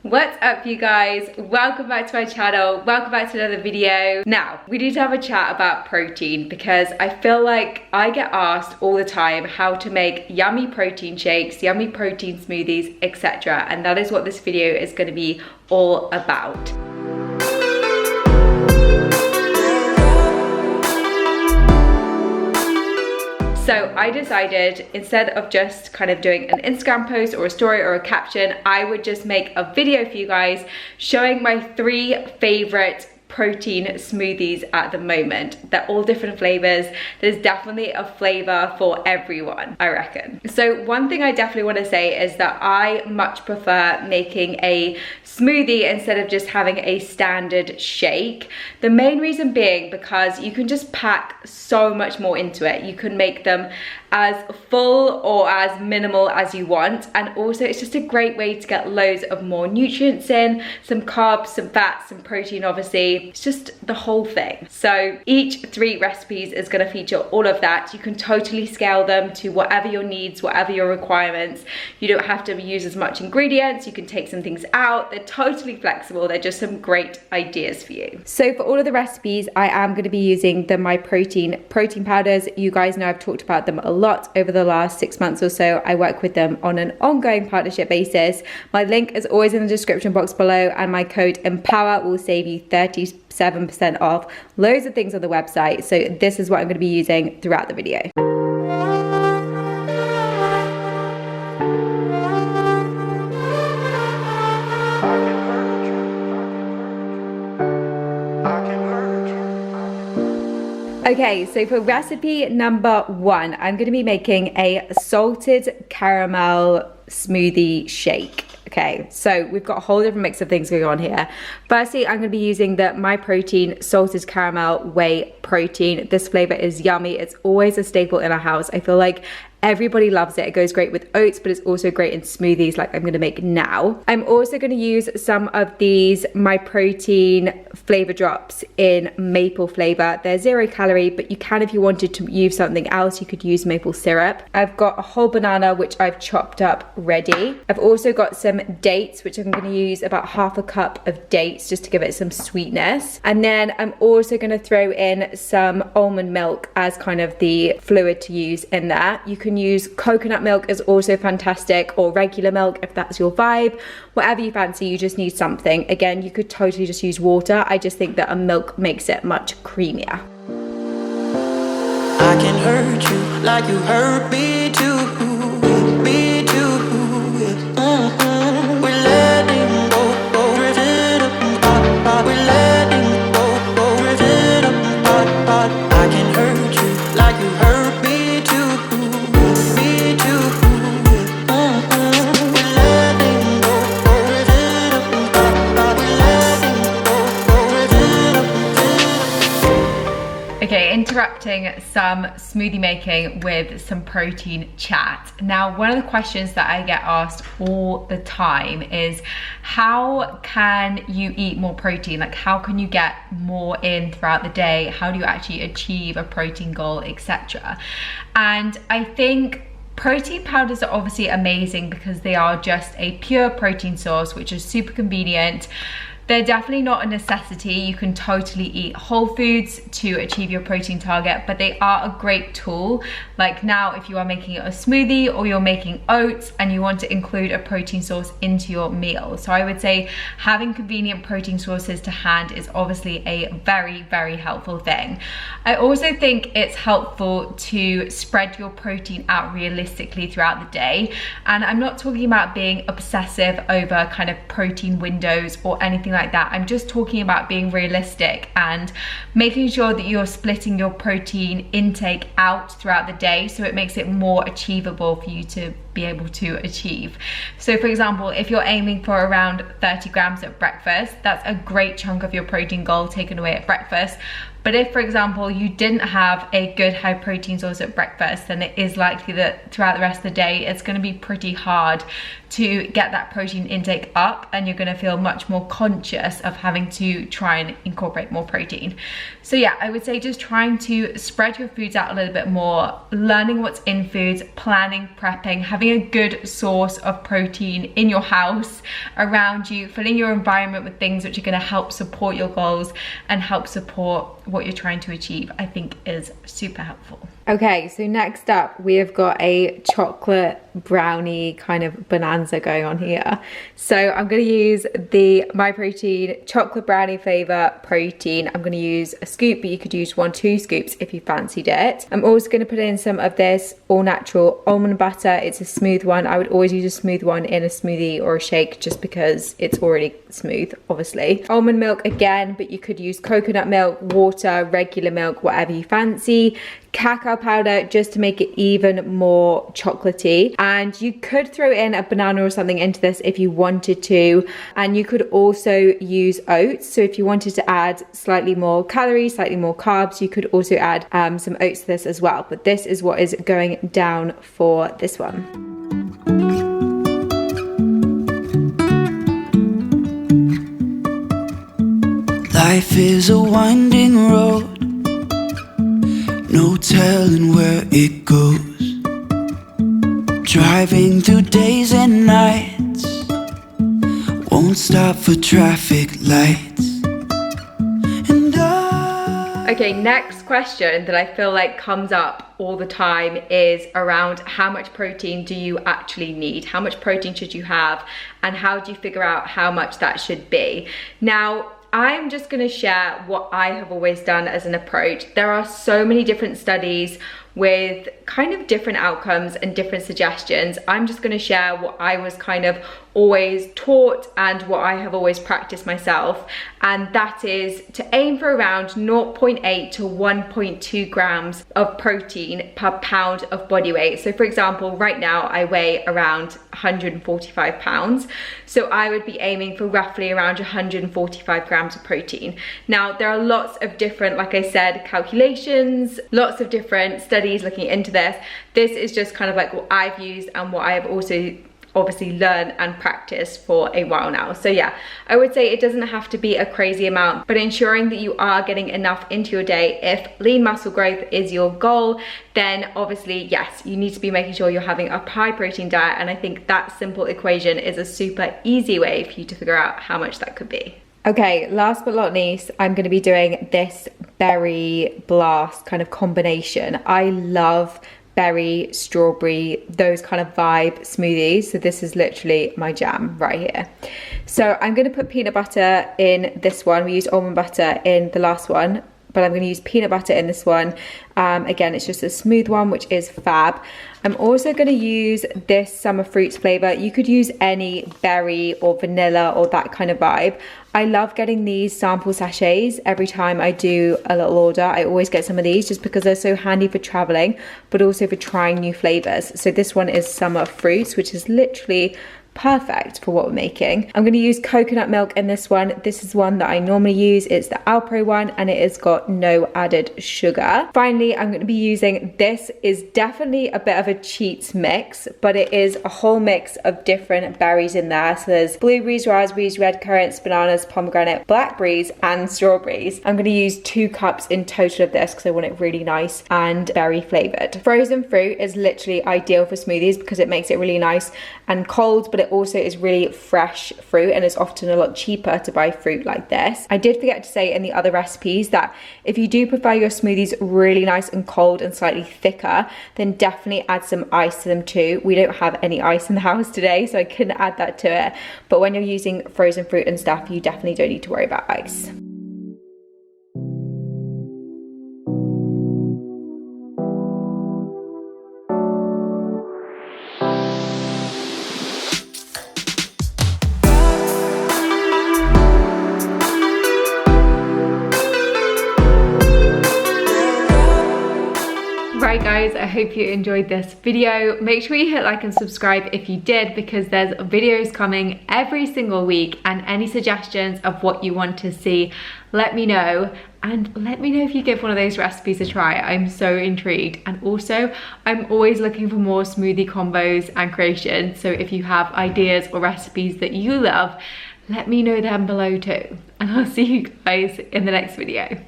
What's up, you guys? Welcome back to my channel. Welcome back to another video. Now, we need to have a chat about protein because I feel like I get asked all the time how to make yummy protein shakes, yummy protein smoothies, etc. And that is what this video is going to be all about. So I decided, instead of just kind of doing an Instagram post or a story or a caption, I would just make a video for you guys showing my 3 favorite protein smoothies at the moment. They're all different flavors. There's definitely a flavor for everyone, I reckon. So one thing I definitely want to say is that I much prefer making a smoothie instead of just having a standard shake. The main reason being because you can just pack so much more into it. You can make them as full or as minimal as you want, and also it's just a great way to get loads of more nutrients in, some carbs, some fats, some protein, obviously. It's just the whole thing. So each 3 recipes is going to feature all of that. You can totally scale them to whatever your needs, whatever your requirements. You don't have to use as much ingredients. You can take some things out. They're totally flexible. They're just some great ideas for you. So for all of the recipes, I am going to be using the My Protein powders. You guys know I've talked about them a lot over the last 6 months or so. I work with them on an ongoing partnership basis. My link is always in the description box below, and my code EMPOWER will save you 37% off loads of things on the website. So this is what I'm going to be using throughout the video. Okay, so for recipe number 1, I'm going to be making a salted caramel smoothie shake. Okay, so we've got a whole different mix of things going on here. Firstly, I'm going to be using the My Protein salted caramel whey protein. This flavor is yummy. It's always a staple in our house. I feel like everybody loves it. It goes great with oats, but it's also great in smoothies like I'm going to make now. I'm also going to use some of these My Protein flavor drops in maple flavor. They're 0 calorie, but you can, if you wanted to use something else, you could use maple syrup. I've got a whole banana, which I've chopped up ready. I've also got some dates, which I'm going to use about half a cup of dates just to give it some sweetness. And then I'm also going to throw in some almond milk as kind of the fluid to use in there. You can use coconut milk, is also fantastic, or regular milk if that's your vibe. Whatever you fancy, you just need something. Again, you could totally just use water. I just think that a milk makes it much creamier. I can hurt you like you hurt me too, me too. We're letting go, drifting apart. We're letting go, drifting apart. I can hurt you like you hurt me too, me too. We're letting go, drifting apart. We're letting go, drifting apart. Okay, interrupting some smoothie making with some protein chat. Now, one of the questions that I get asked all the time is, how can you eat more protein? Like, how can you get more in throughout the day? How do you actually achieve a protein goal, etc.? And I think protein powders are obviously amazing because they are just a pure protein source, which is super convenient. They're definitely not a necessity. You can totally eat whole foods to achieve your protein target, but they are a great tool. Like now, if you are making a smoothie or you're making oats and you want to include a protein source into your meal. So I would say having convenient protein sources to hand is obviously a very, very helpful thing. I also think it's helpful to spread your protein out realistically throughout the day. And I'm not talking about being obsessive over kind of protein windows or anything like that. I'm just talking about being realistic and making sure that you're splitting your protein intake out throughout the day so it makes it more achievable for you to be able to achieve. So for example, if you're aiming for around 30 grams at breakfast, that's a great chunk of your protein goal taken away at breakfast. But if, for example, you didn't have a good high protein source at breakfast, then it is likely that throughout the rest of the day, it's going to be pretty hard to get that protein intake up, and you're going to feel much more conscious of having to try and incorporate more protein. So yeah, I would say just trying to spread your foods out a little bit more, learning what's in foods, planning, prepping, having a good source of protein in your house, around you, filling your environment with things which are going to help support your goals and help support what you're trying to achieve, I think is super helpful. Okay, so next up we have got a chocolate brownie kind of bonanza going on here. So I'm going to use the My Protein chocolate brownie flavor protein. I'm going to use a scoop, but you could use 1-2 scoops if you fancied it. I'm also going to put in some of this all natural almond butter. It's a smooth one. I would always use a smooth one in a smoothie or a shake just because it's already smooth, obviously. Almond milk again, but you could use coconut milk, water, regular milk, whatever you fancy. Cacao powder just to make it even more chocolatey, and you could throw in a banana or something into this if you wanted to, and you could also use oats. So if you wanted to add slightly more calories, slightly more carbs, you could also add some oats to this as well, but this is what is going down for this one. Life is a winding road, no telling where it goes. Driving through days and nights, won't stop for traffic lights. Okay, next question that I feel like comes up all the time is around how much protein do you actually need? How much protein should you have? And how do you figure out how much that should be? Now, I'm just going to share what I have always done as an approach. There are so many different studies with kind of different outcomes and different suggestions. I'm just going to share what I was kind of always taught and what I have always practiced myself, and that is to aim for around 0.8 to 1.2 grams of protein per pound of body weight. So for example, right now I weigh around 145 pounds, so I would be aiming for roughly around 145 grams of protein. Now there are lots of different, like I said, calculations, lots of different studies looking into this. This is just kind of like what I've used and what I have also obviously learned and practiced for a while now. So yeah, I would say it doesn't have to be a crazy amount, but ensuring that you are getting enough into your day. If lean muscle growth is your goal, then obviously yes, you need to be making sure you're having a high protein diet, and I think that simple equation is a super easy way for you to figure out how much that could be. Okay, last but not least, I'm going to be doing this berry blast kind of combination. I love berry, strawberry, those kind of vibe smoothies. So this is literally my jam right here. So I'm going to put peanut butter in this one. We used almond butter in the last one, but I'm going to use peanut butter in this one. Again, it's just a smooth one, which is fab. I'm also going to use this summer fruits flavor. You could use any berry or vanilla or that kind of vibe. I love getting these sample sachets every time I do a little order. I always get some of these just because they're so handy for traveling, but also for trying new flavors. So this one is summer fruits, which is literally perfect for what we're making. I'm going to use coconut milk in this one. This is one that I normally use. It's the Alpro one, and it has got no added sugar. Finally, I'm going to be using, this is definitely a bit of a cheats mix, but it is a whole mix of different berries in there. So there's blueberries, raspberries, red currants, bananas, pomegranate, blackberries, and strawberries. I'm going to use 2 cups in total of this because I want it really nice and berry flavored. Frozen fruit is literally ideal for smoothies because it makes it really nice and cold, but it also is really fresh fruit, and it's often a lot cheaper to buy fruit like this. I did forget to say in the other recipes that if you do prefer your smoothies really nice and cold and slightly thicker, then definitely add some ice to them too. We don't have any ice in the house today, so I couldn't add that to it. But when you're using frozen fruit and stuff, you definitely don't need to worry about ice. Right guys, guys, I hope you enjoyed this video. Make sure you hit like and subscribe if you did, because there's videos coming every single week, and any suggestions of what you want to see, let me know. And let me know if you give one of those recipes a try. I'm so intrigued. And also, I'm always looking for more smoothie combos and creations. So if you have ideas or recipes that you love, let me know them below too. And I'll see you guys in the next video.